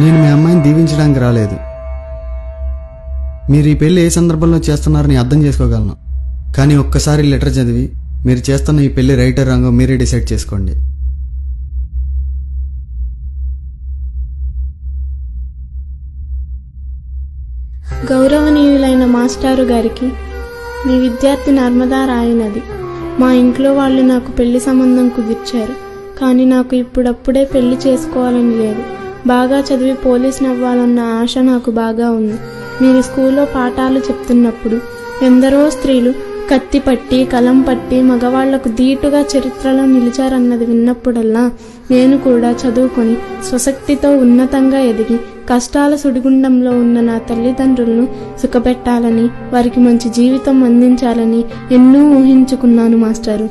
నేను మీ అమ్మాయిని దీవించడానికి రాలేదు. మీరు ఈ పెళ్లి ఏ సందర్భంలో చేస్తున్నారని అర్థం చేసుకోగలను. కానీ ఒక్కసారి లెటర్ చదివి మీరు చేస్తున్న ఈ పెళ్లి రైటర్ రాంగో మీరే డిసైడ్ చేసుకోండి. గౌరవనీయులైన మాస్టారు గారికి, మీ విద్యార్థి నర్మదా రాయనది. మా ఇంట్లో వాళ్ళు నాకు పెళ్లి సంబంధం కుదిర్చారు. కానీ నాకు ఇప్పుడప్పుడే పెళ్లి చేసుకోవాలని లేదు. బాగా చదివి పోలీసుని అవ్వాలన్న ఆశ నాకు బాగా ఉంది. మీరు స్కూల్లో పాఠాలు చెప్తున్నప్పుడు ఎందరో స్త్రీలు కత్తి పట్టి కలం పట్టి మగవాళ్లకు ధీటుగా చరిత్రలో నిలిచారన్నది విన్నప్పుడల్లా నేను కూడా చదువుకొని స్వశక్తితో ఉన్నతంగా ఎదిగి కష్టాల సుడిగుండంలో ఉన్న నా తల్లిదండ్రులను సుఖపెట్టాలని, వారికి మంచి జీవితం అందించాలని ఎన్నో ఊహించుకున్నాను మాస్టారు.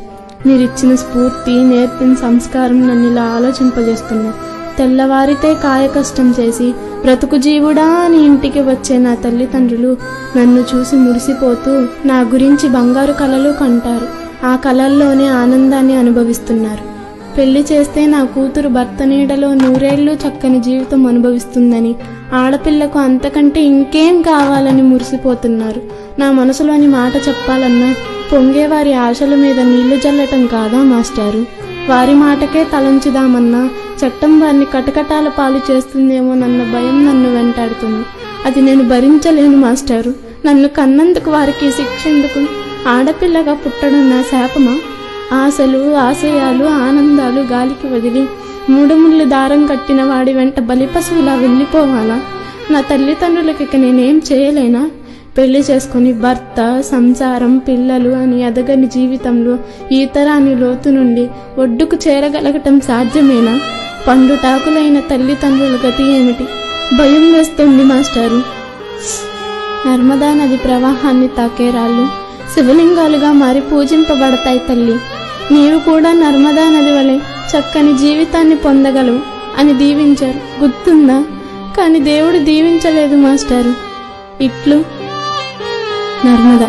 మీరిచ్చిన స్ఫూర్తి, నేర్పిన సంస్కారం నన్ను ఇలా ఆలోచింపజేస్తున్నా. తెల్లవారితే కాయ కష్టం చేసి బ్రతుకు జీవుడా అని ఇంటికి వచ్చే నా తల్లిదండ్రులు నన్ను చూసి మురిసిపోతూ నా గురించి బంగారు కలలు కంటారు. ఆ కలల్లోనే ఆనందాన్ని అనుభవిస్తున్నారు. పెళ్లి చేస్తే నా కూతురు భర్త నీడలో 100 ఏళ్లు చక్కని జీవితం అనుభవిస్తుందని, ఆడపిల్లకు అంతకంటే ఇంకేం కావాలని మురిసిపోతున్నారు. నా మనసులోని మాట చెప్పాలన్నా పొంగేవారి ఆశల మీద నీళ్లు జల్లటం కాదా మాస్టారు? వారి మాటకే తలంచుదామన్నా చట్టం వారిని కటకటాల పాలు చేస్తుందేమోనన్న భయం నన్ను వెంటాడుతుంది. అది నేను భరించలేను మాస్టారు. నన్ను కన్నందుకు వారికి శిక్ష ఎందుకు? ఆడపిల్లగా పుట్టడం నా శాపమా? ఆశలు, ఆశయాలు, ఆనందాలు గాలికి వదిలి 3 ముళ్ళు దారం కట్టిన వాడి వెంట బలిపశువులా వెళ్ళిపోవాలా? నా తల్లిదండ్రులకి ఇక నేనేం చేయలేనా? పెళ్లి చేసుకుని భర్త, సంసారం, పిల్లలు అని ఎదగని జీవితంలో ఈతరాని లోతు నుండి ఒడ్డుకు చేరగలగటం సాధ్యమేనా? పండుటాకులైన తల్లిదండ్రుల గతి ఏమిటి? భయం వేస్తుంది మాస్టారు. నర్మదా నది ప్రవాహాన్ని తాకే రాళ్ళు శివలింగాలుగా మారి పూజింపబడతాయి తల్లి. నీవు కూడా నర్మదా నది వలె చక్కని జీవితాన్ని పొందగలవు అని దీవించారు, గుర్తుందా? కానీ దేవుడు దీవించలేదు మాస్టారు. ఇట్లు నర్మదా.